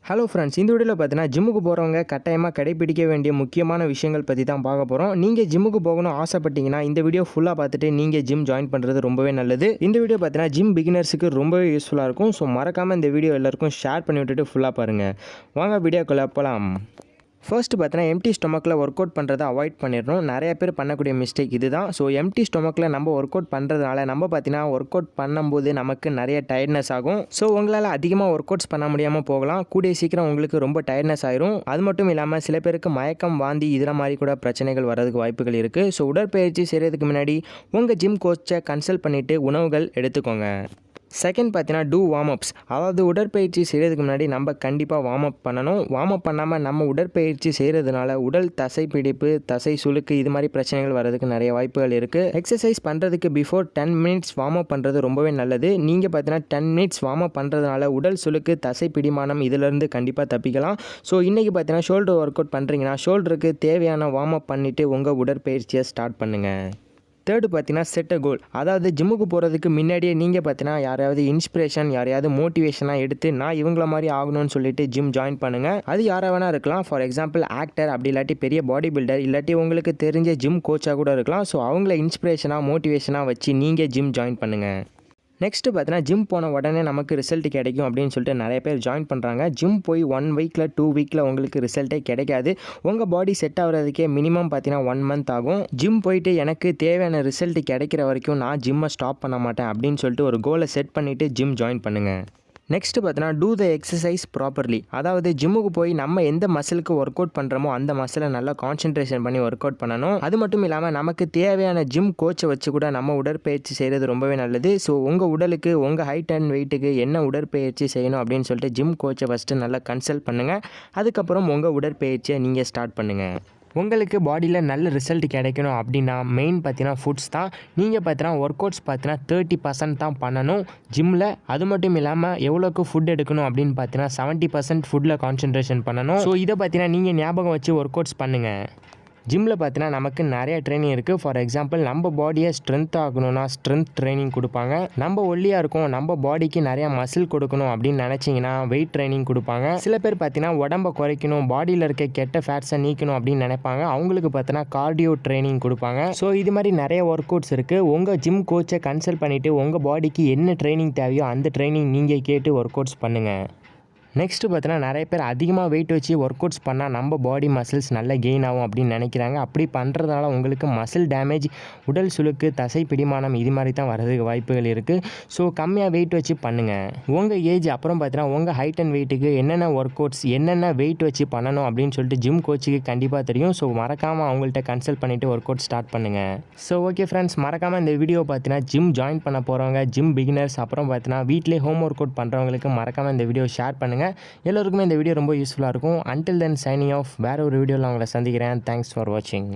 Hello friends, இந்த வீடியோவில் பார்த்தீங்கன்னா ஜிம்முக்கு போகிறவங்க கட்டாயமாக கடைப்பிடிக்க வேண்டிய முக்கியமான விஷயங்கள் பற்றி தான் பார்க்க போகிறோம். நீங்கள் ஜிம்முக்கு போகணும் ஆசைப்பட்டீங்கன்னா இந்த வீடியோ ஃபுல்லாக பார்த்துட்டு நீங்கள் ஜிம் ஜாயின் பண்ணுறது ரொம்பவே நல்லது. இந்த வீடியோ பார்த்தீங்கன்னா ஜிம் பிகினர்ஸுக்கு ரொம்பவே யூஸ்ஃபுல்லாக இருக்கும். ஸோ மறக்காமல் இந்த வீடியோ எல்லாருக்கும் ஷேர் பண்ணி விட்டுட்டு ஃபுல்லாக பாருங்கள். வாங்க வீடியோக்குள்ளே போகலாம். ஃபர்ஸ்ட் பார்த்தீங்கன்னா எம்டி ஸ்டொமக்கில் ஒர்க் அவுட் பண்ணுறதை அவாய்ட் பண்ணிடணும். நிறைய பேர் பண்ணக்கூடிய மிஸ்டேக் இது தான். ஸோ எம்டி ஸ்டொமக்கில் நம்ம ஒர்க் அவுட் பண்ணுறதுனால நம்ம பார்த்தீங்கன்னா ஒர்க் அவுட் பண்ணும்போது நமக்கு நிறைய டயர்ட்னஸ் ஆகும். ஸோ உங்களால் அதிகமாக ஒர்க் அவுட்ஸ் பண்ண முடியாமல் போகலாம். கூடிய சீக்கிரம் உங்களுக்கு ரொம்ப டயர்ட்னஸ் ஆயிரும். அது மட்டும் இல்லாமல் சில பேருக்கு மயக்கம், வாந்தி இதில் மாதிரி கூட பிரச்சனைகள் வரதுக்கு வாய்ப்புகள் இருக்குது. ஸோ உடற்பயிற்சி செய்கிறதுக்கு முன்னாடி உங்கள் ஜிம் கோச்சை கன்சல்ட் பண்ணிவிட்டு உணவுகள் எடுத்துக்கோங்க. செகண்ட் பார்த்தீங்கன்னா டூ வார்ம் அப்ஸ். அதாவது உடற்பயிற்சி செய்கிறதுக்கு முன்னாடி நம்ம கண்டிப்பாக வார்ம் அப் பண்ணணும். வார்ம் அப் பண்ணாமல் நம்ம உடற்பயிற்சி செய்கிறதுனால உடல் தசை பிடிப்பு, தசை சுளுக்கு இது மாதிரி பிரச்சனைகள் வரதுக்கு நிறைய வாய்ப்புகள் இருக்குது. எக்ஸசைஸ் பண்ணுறதுக்கு பிஃபோர் 10 மினிட்ஸ் வார்ம் அப் பண்ணுறது ரொம்பவே நல்லது. நீங்கள் பார்த்தீங்கன்னா 10 மினிட்ஸ் வார்ம் அப் பண்ணுறதுனால உடல் சுளுக்கு, தசை பிடிமானம் இதிலேருந்து கண்டிப்பாக தப்பிக்கலாம். ஸோ இன்றைக்கி பார்த்தீங்கன்னா ஷோல்டர் ஒர்க் அவுட் பண்ணுறீங்கன்னா ஷோல்டருக்கு தேவையான வார்ம் அப் பண்ணிவிட்டு உங்கள் உடற்பயிற்சியை ஸ்டார்ட் பண்ணுங்கள். தேர்டு பார்த்தீங்கன்னா செட் அ கோல். அதாவது ஜிம்முக்கு போகிறதுக்கு முன்னாடியே நீங்கள் பார்த்தீங்கன்னா யாரையாவது இன்ஸ்பிரேஷன், யாரையாவது மோட்டிவேஷனாக எடுத்து நான் இவங்கள மாதிரி ஆகணும்னு சொல்லிட்டு ஜிம் ஜாயின் பண்ணுங்கள். அது யாராக வேணா இருக்கலாம். ஃபார் எக்ஸாம்பிள் ஆக்டர், அப்படி இல்லாட்டி பெரிய பாடி பில்டர், இல்லாட்டி உங்களுக்கு தெரிஞ்ச ஜிம் கோச்சாக கூட இருக்கலாம். ஸோ அவங்கள இன்ஸ்பிரேஷனாக, மோட்டிவேஷனாக வச்சு நீங்கள் ஜிம் ஜாயின் பண்ணுங்கள். நெக்ஸ்ட்டு பார்த்தீங்கன்னா ஜிம் போன உடனே நமக்கு ரிசல்ட் கிடைக்கும் அப்படின்னு சொல்லிட்டு நிறைய பேர் ஜாயின் பண்ணுறாங்க. ஜிம் போய் 1 வீக்கில் 2 வீக்கில் உங்களுக்கு ரிசல்ட்டே கிடைக்காது. உங்கள் பாடி செட் ஆகிறதுக்கே மினிமம் பார்த்தீங்கன்னா 1 மந்த் ஆகும். ஜிம் போயிட்டு எனக்கு தேவையான ரிசல்ட் கிடைக்கிற வரைக்கும் நான் ஜிம்மை ஸ்டாப் பண்ண மாட்டேன் அப்படின்னு சொல்லிட்டு ஒரு கோலை செட் பண்ணிவிட்டு ஜிம் ஜாயின் பண்ணுங்கள். நெக்ஸ்ட்டு பார்த்தீங்கன்னா டூ த எக்ஸசைஸ் ப்ராப்பர்லி. அதாவது ஜிம்முக்கு போய் நம்ம எந்த மசிலுக்கு ஒர்க் அவுட் பண்ணுறோமோ அந்த மசிலை நல்லா கான்சென்ட்ரேஷன் பண்ணி ஒர்க் அவுட் பண்ணணும். அது மட்டும் இல்லாமல் நமக்கு தேவையான ஜிம் கோச்சை வச்சு கூட நம்ம உடற்பயிற்சி செய்கிறது ரொம்பவே நல்லது. ஸோ உங்கள் உடலுக்கு, உங்கள் ஹைட் அண்ட் வெயிட்டுக்கு என்ன உடற்பயிற்சி செய்யணும் அப்படின்னு சொல்லிட்டு ஜிம் கோச்சை ஃபஸ்ட்டு நல்லா கன்சல்ட் பண்ணுங்கள். அதுக்கப்புறம் உங்கள் உடற்பயிற்சியை நீங்கள் ஸ்டார்ட் பண்ணுங்கள். உங்களுக்கு பாடியில் நல்ல ரிசல்ட் கிடைக்கணும் அப்படின்னா மெயின் பார்த்தீங்கன்னா ஃபுட்ஸ் தான். நீங்கள் பார்த்தீங்கன்னா ஒர்க் அவுட்ஸ் பார்த்தீங்கன்னா 30% தான் பண்ணணும் ஜிம்மில். அது மட்டும் இல்லாமல் எவ்வளோக்கு ஃபுட் எடுக்கணும் அப்படின்னு பார்த்தீங்கன்னா 70% ஃபுட்டில் கான்சன்ட்ரேஷன் பண்ணணும். ஸோ இதை பார்த்தீங்கன்னா நீங்கள் ஞாபகம் வச்சு ஒர்க் அவுட்ஸ் பண்ணுங்கள். ஜிம்மில் பார்த்தீங்கன்னா நமக்கு நிறைய ட்ரைனிங் இருக்குது. ஃபார் எக்ஸாம்பிள் நம்ம பாடியை ஸ்ட்ரென்த் ஆகணும்னா ஸ்ட்ரென்த் ட்ரைனிங் கொடுப்பாங்க. நம்ம ஒல்லியாக இருக்கும், நம்ம பாடிக்கு நிறையா மசில் கொடுக்கணும் அப்படின்னு நினச்சிங்கன்னா வெயிட் ட்ரைனிங் கொடுப்பாங்க. சில பேர் பார்த்தீங்கன்னா உடம்பை குறைக்கணும், பாடியில் இருக்க கெட்ட ஃபேட்ஸை நீக்கணும் அப்படின்னு நினைப்பாங்க. அவங்களுக்கு பார்த்தீங்கன்னா கார்டியோ ட்ரைனிங் கொடுப்பாங்க. ஸோ இது மாதிரி நிறைய ஒர்க் அவுட்ஸ் இருக்குது. உங்கள் ஜிம் கோச்சை கன்சல்ட் பண்ணிவிட்டு உங்கள் பாடிக்கு என்ன ட்ரைனிங் தேவையோ அந்த ட்ரைனிங் நீங்கள் கேட்டு ஒர்க் அவுட்ஸ் பண்ணுங்கள். நெக்ஸ்ட்டு பார்த்தீங்கன்னா நிறைய பேர் அதிகமாக வெயிட் வச்சு ஒர்க் அவுட்ஸ் பண்ணால் நம்ம பாடி மசில்ஸ் நல்லா கெயின் ஆகும் அப்படின்னு நினைக்கிறாங்க. அப்படி பண்ணுறதுனால உங்களுக்கு மசில் டேமேஜ், உடல் சுளுக்கு, தசை பிடிமானம் இது மாதிரி தான் வரதுக்கு வாய்ப்புகள் இருக்குது. ஸோ கம்மியாக வெயிட் வச்சு பண்ணுங்கள். உங்கள் ஏஜ் அப்புறம் பார்த்தீங்கன்னா உங்கள் ஹைட் அண்ட் வெயிட்டுக்கு என்னென்ன ஒர்க் அவுட்ஸ், என்னென்ன வெயிட் வச்சு பண்ணணும் அப்படின்னு சொல்லிட்டு ஜிம் கோச்சுக்கு கண்டிப்பாக தெரியும். ஸோ மறக்காமல் அவங்கள்ட்ட கன்சல்ட் பண்ணிவிட்டு ஒர்க் அவுட் ஸ்டார்ட் பண்ணுங்கள். ஸோ ஓகே ஃப்ரெண்ட்ஸ், மறக்காமல் இந்த வீடியோ பார்த்தீங்கன்னா ஜிம் ஜாயின் பண்ண போகிறவங்க, ஜிம் பிகினர்ஸ், அப்புறம் பார்த்தீங்கன்னா வீட்டிலே ஹோம் ஒர்க் அவுட் பண்ணுறவங்களுக்கு மறக்காமல் இந்த வீடியோ ஷேர் பண்ணுங்கள். எல்லோருக்குமே இந்த வீடியோ ரொம்ப யூஸ்ஃபுல்லாக இருக்கும். Until then signing off. வேறு ஒரு வீடியோவில் உங்களை சந்திக்கிறேன். தேங்க்ஸ் ஃபார் வாட்சிங்.